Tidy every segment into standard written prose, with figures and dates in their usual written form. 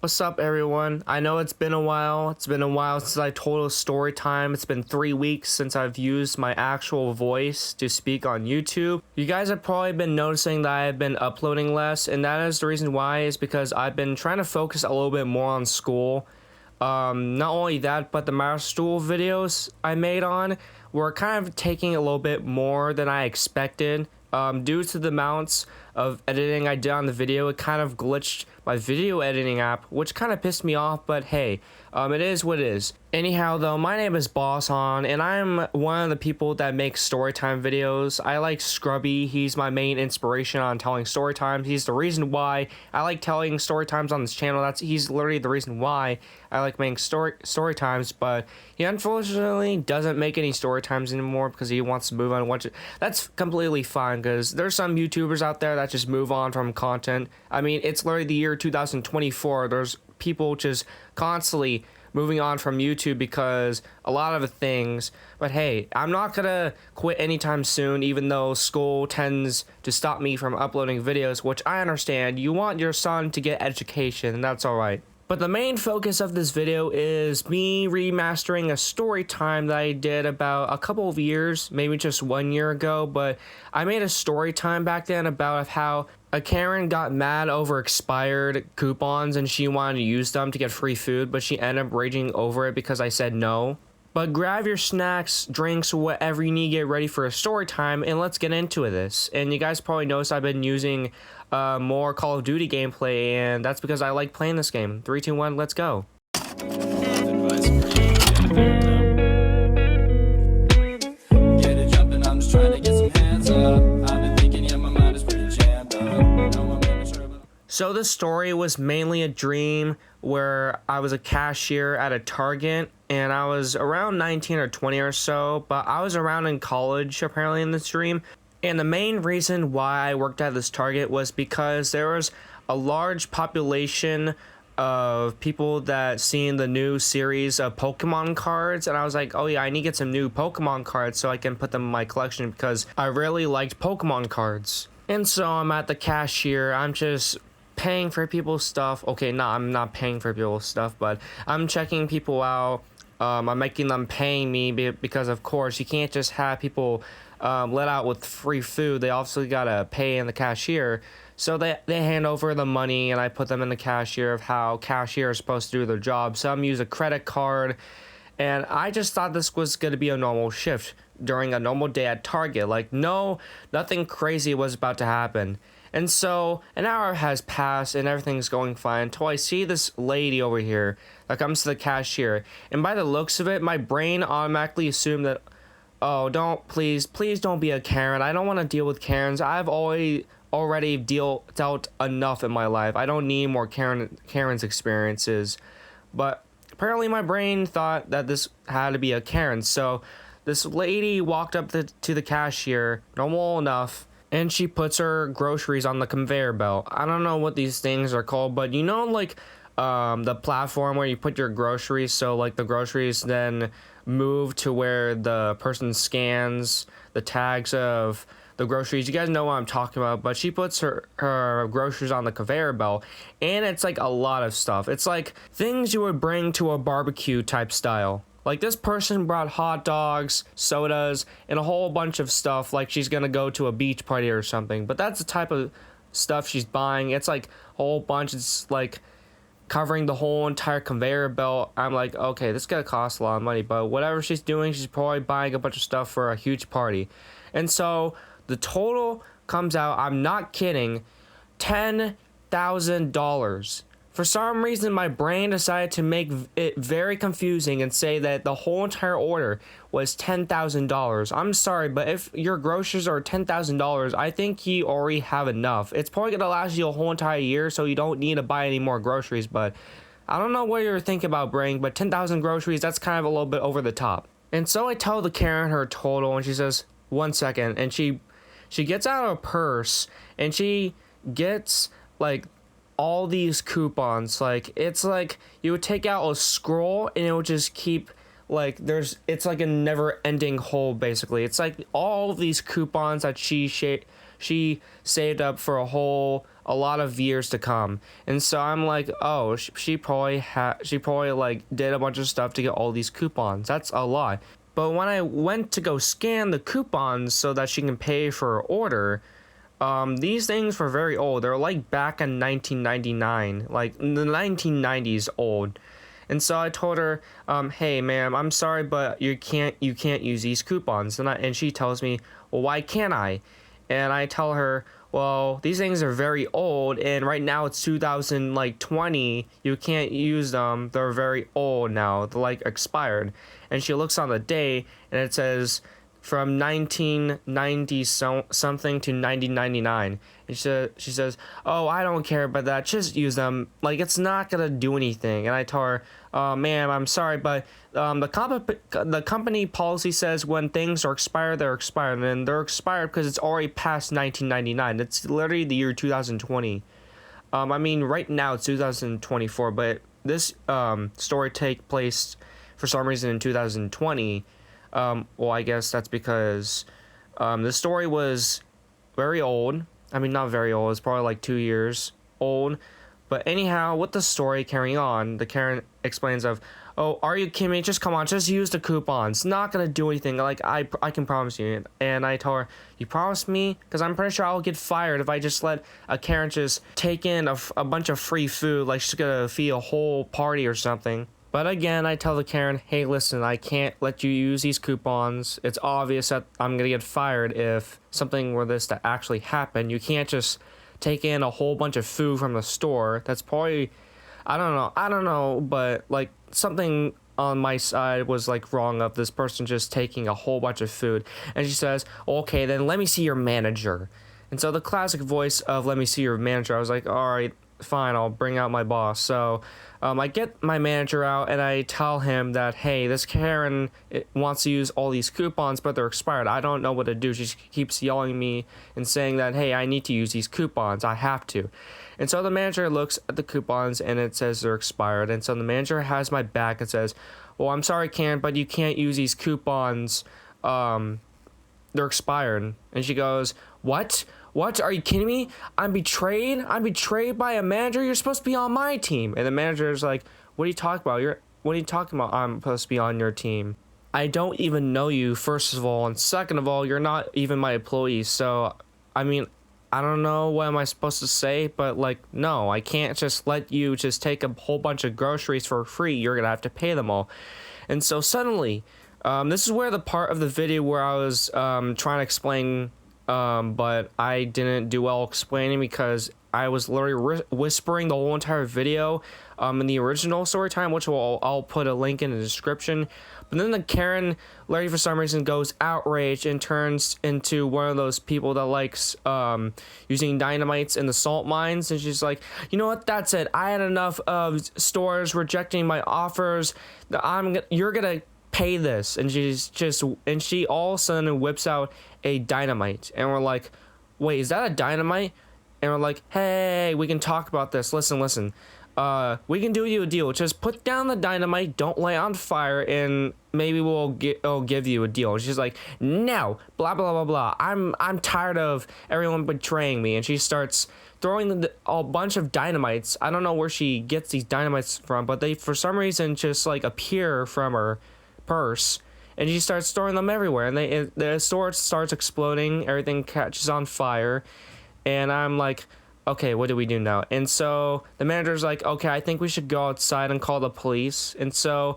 What's up, everyone? I know it's been a while. It's been a while since I told a story time. It's been 3 weeks since I've used my actual voice to speak on YouTube. You guys have probably been noticing that I've been uploading less, and that is the reason why is because I've been trying to focus a little bit more on school. Not only that, but the Stool videos I made on were kind of taking a little bit more than I expected. Due to the amounts of editing I did on the video, it kind of glitched my video editing app, which kind of pissed me off, but hey, it is what it is. Anyhow though, my name is Bosson, and I'm one of the people that makes storytime videos. I like Scrubby. He's my main inspiration on telling story times. He's the reason why I like telling story times on this channel. He's literally the reason why I like making story times, but he unfortunately doesn't make any story times anymore because he wants to move on. That's completely fine, because there's some YouTubers out there that just move on from content. I mean, it's literally the year 2024. There's people just constantly moving on from YouTube because a lot of things. But hey, I'm not gonna quit anytime soon, even though school tends to stop me from uploading videos, which I understand. You want your son to get education, and that's alright. But the main focus of this video is me remastering a story time that I did about a couple of years, maybe just 1 year ago, but I made a story time back then about how a Karen got mad over expired coupons and she wanted to use them to get free food, but she ended up raging over it because I said no. But grab your snacks, drinks, whatever you need to get ready for a story time, and let's get into this. And you guys probably noticed I've been using more Call of Duty gameplay, and that's because I like playing this game. 3, 2, 1, let's go. So this story was mainly a dream where I was a cashier at a Target, and I was around 19 or 20 or so, but I was around in college apparently in this dream. And the main reason why I worked at this Target was because there was a large population of people that seen the new series of Pokemon cards, and I was like, oh yeah, I need to get some new Pokemon cards so I can put them in my collection because I really liked Pokemon cards. And so I'm at the cashier, I'm just paying for people's stuff. Okay, no, I'm not paying for people's stuff, but I'm checking people out. I'm making them pay me because of course you can't just have people let out with free food. They obviously gotta pay in the cashier. So they hand over the money and I put them in the cashier of how cashier is supposed to do their job. Some use a credit card, and I just thought this was gonna be a normal shift during a normal day at Target. Like, no, nothing crazy was about to happen. And so an hour has passed and everything's going fine until I see this lady over here that comes to the cashier. And by the looks of it, my brain automatically assumed that, oh, please don't be a Karen. I don't want to deal with Karens. I've already dealt enough in my life. I don't need more Karen's experiences. But apparently my brain thought that this had to be a Karen. So this lady walked up to the cashier, normal enough, and she puts her groceries on the conveyor belt. I don't know what these things are called, but you know, like the platform where you put your groceries, so like the groceries then move to where the person scans the tags of the groceries. You guys know what I'm talking about, but she puts her groceries on the conveyor belt, and it's like a lot of stuff. It's like things you would bring to a barbecue type style. Like, this person brought hot dogs, sodas, and a whole bunch of stuff like she's gonna go to a beach party or something. But that's the type of stuff she's buying. It's like a whole bunch. It's like covering the whole entire conveyor belt. I'm like, okay, this is gonna cost a lot of money, but whatever she's doing, she's probably buying a bunch of stuff for a huge party. And so the total comes out, I'm not kidding, $10,000. For some reason, my brain decided to make it very confusing and say that the whole entire order was $10,000. I'm sorry, but if your groceries are $10,000, I think you already have enough. It's probably going to last you a whole entire year, so you don't need to buy any more groceries, but I don't know what you're thinking about, brain, but 10,000 groceries, that's kind of a little bit over the top. And so I tell the Karen her total, and she says, 1 second, and she gets out a purse, and she gets, like, all these coupons. Like, it's like you would take out a scroll and it would just keep, like, it's like a never ending hole basically. It's like all of these coupons that she saved up for a whole a lot of years to come. And so I'm like, oh, she probably like did a bunch of stuff to get all these coupons. That's a lot. But when I went to go scan the coupons so that she can pay for her order, these things were very old. They're like back in 1999, like in the 1990s old. And so I told her, hey ma'am, I'm sorry, but you can't use these coupons. And she tells me, well, why can't I? And I tell her, well, these things are very old, and right now it's 2020. You can't use them. They're very old now. They're like expired. And she looks on the day, and it says from 1990 something to 1999. And she says, oh, I don't care about that. Just use them. Like, it's not gonna do anything. And I tell her, ma'am, I'm sorry, but the company policy says when things are expired, they're expired, and they're expired because it's already past 1999. It's literally the year 2020. I mean, right now it's 2024, but this story take place for some reason in 2020. Well, I guess that's because the story was very old. I mean, not very old. It's probably like 2 years old. But anyhow, with the story carrying on, the Karen explains of, oh, are you kidding me? Just come on, just use the coupons. Not gonna do anything. Like, I can promise you. And I told her, you promise me? Because I'm pretty sure I'll get fired if I just let a Karen just take in a bunch of free food. Like, she's gonna feed a whole party or something. But again, I tell the Karen, hey, listen, I can't let you use these coupons. It's obvious that I'm going to get fired if something were this to actually happen. You can't just take in a whole bunch of food from the store. That's probably, I don't know, but like something on my side was like wrong of this person just taking a whole bunch of food. And she says, okay, then let me see your manager. And so the classic voice of let me see your manager, I was like, all right, fine, I'll bring out my boss. So I get my manager out and I tell him that, hey, this Karen wants to use all these coupons, but they're expired. I don't know what to do. She keeps yelling at me and saying that, hey, I need to use these coupons. I have to. And so the manager looks at the coupons and it says they're expired. And so the manager has my back and says, well, I'm sorry, Karen, but you can't use these coupons. They're expired. And she goes, what? What? Are you kidding me? I'm betrayed? I'm betrayed by a manager? You're supposed to be on my team. And the manager is like, what are you talking about? What are you talking about? I'm supposed to be on your team. I don't even know you, first of all. And second of all, you're not even my employee. So, I mean, I don't know what am I supposed to say, but like, no, I can't just let you just take a whole bunch of groceries for free. You're going to have to pay them all. And so suddenly, this is where the part of the video where I was trying to explain, but I didn't do well explaining because I was literally whispering the whole entire video in the original Storytime, which I'll put a link in the description. But then the Karen, Larry, for some reason, goes outraged and turns into one of those people that likes using dynamites in the salt mines. And she's like, you know what? That's it. I had enough of stores rejecting my offers. You're gonna pay this. And she all of a sudden whips out a dynamite. And we're like, wait, is that a dynamite? And we're like, hey, we can talk about this. Listen. We can do you a deal. Just put down the dynamite, don't light on fire, and maybe we'll give you a deal. And she's like, no, blah, blah, blah, blah. I'm tired of everyone betraying me. And she starts throwing a bunch of dynamites. I don't know where she gets these dynamites from, but they, for some reason, just like appear from her purse. And she starts throwing them everywhere. And the store starts exploding. Everything catches on fire. And I'm like, okay, what do we do now? And so the manager's like, okay, I think we should go outside and call the police. And so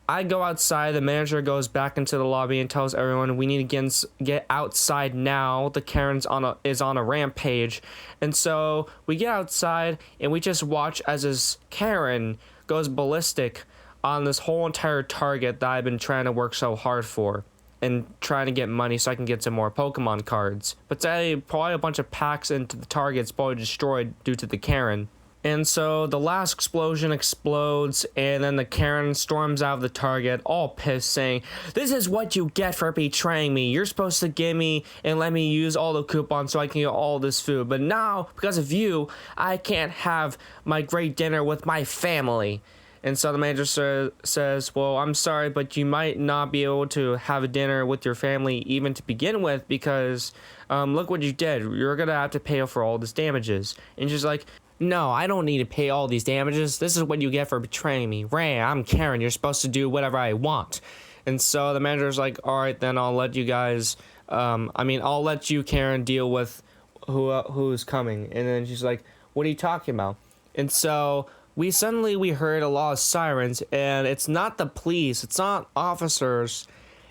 I go outside. The manager goes back into the lobby and tells everyone we need to get outside now. The Karen's is on a rampage. And so we get outside and we just watch as this Karen goes ballistic on this whole entire Target that I've been trying to work so hard for. And trying to get money so I can get some more Pokemon cards. But today, probably a bunch of packs into the Target's probably destroyed due to the Karen. And so the last explosion explodes, and then the Karen storms out of the Target, all pissed, saying, this is what you get for betraying me. You're supposed to give me and let me use all the coupons so I can get all this food. But now, because of you, I can't have my great dinner with my family. And so the manager says, well, I'm sorry, but you might not be able to have a dinner with your family even to begin with because look what you did. You're going to have to pay for all these damages. And she's like, no, I don't need to pay all these damages. This is what you get for betraying me. Ray, I'm Karen. You're supposed to do whatever I want. And so the manager's like, all right, then I'll let you guys, I'll let you, Karen, deal with who's coming. And then she's like, what are you talking about? And so we heard a lot of sirens, and it's not the police, it's not officers,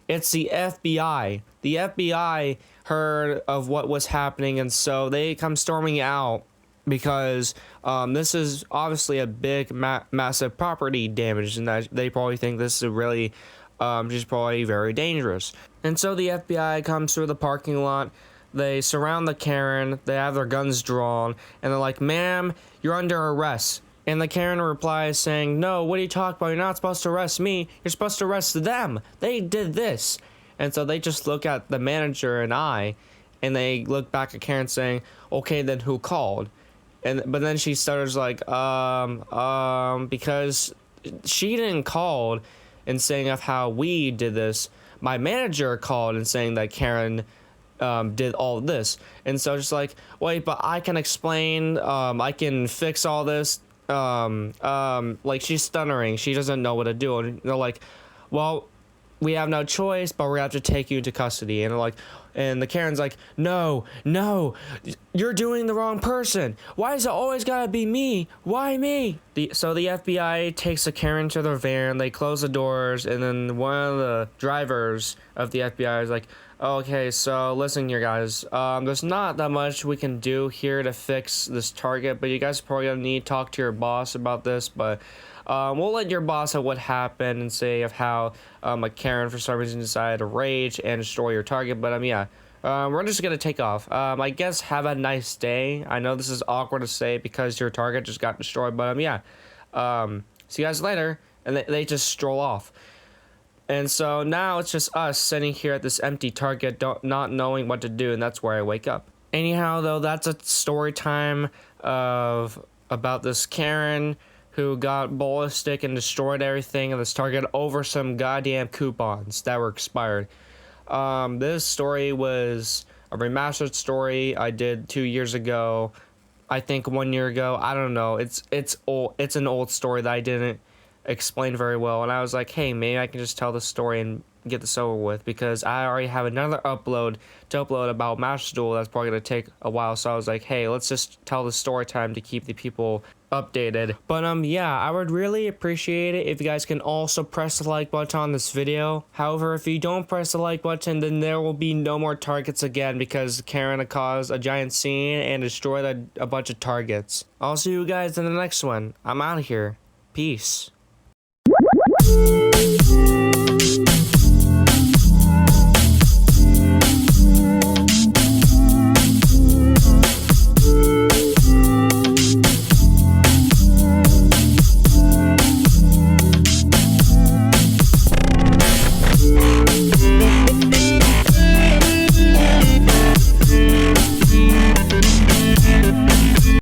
it's the FBI. The FBI heard of what was happening, and so they come storming out because this is obviously a big, massive property damage, and that they probably think this is really just probably very dangerous. And so the FBI comes through the parking lot. They surround the Karen, they have their guns drawn, and they're like, ma'am, you're under arrest. And the Karen replies saying, no, what are you talking about? You're not supposed to arrest me. You're supposed to arrest them. They did this. And so they just look at the manager and and they look back at Karen saying, okay, then who called? But then she stutters like, because she didn't call and saying of how we did this. My manager called and saying that Karen did all of this. And so just like, wait, but I can explain, I can fix all this. Like she's stuttering, she doesn't know what to do, and they're like, well, we have no choice, but we're gonna have to take you into custody. And they're like, and the Karen's like, no, you're doing the wrong person. Why is it always gotta be me? Why me? So the FBI takes the Karen to their van, they close the doors, and then one of the drivers of the FBI is like, okay, so listen here, guys. There's not that much we can do here to fix this target, but you guys are probably gonna need to talk to your boss about this. But we'll let your boss know what happened and say of how a Karen for some reason decided to rage and destroy your target. But we're just gonna take off. I guess have a nice day. I know this is awkward to say because your target just got destroyed, but see you guys later. And they just stroll off. And so now it's just us sitting here at this empty target, not knowing what to do, and that's where I wake up. Anyhow, though, that's a story time about this Karen who got ballistic and destroyed everything at this target over some goddamn coupons that were expired. This story was a remastered story I did 2 years ago. I think 1 year ago. I don't know. It's old. It's an old story that I didn't explain very well, and I was like, hey, maybe I can just tell the story and get this over with, because I already have another upload about Master Duel that's probably gonna take a while. So I was like, hey, let's just tell the story time to keep the people updated. But I would really appreciate it if you guys can also press the like button on this video. However, if you don't press the like button, then there will be no more targets again, because Karen caused a giant scene and destroyed a bunch of targets. I'll see you guys in the next one. I'm out of here. Peace.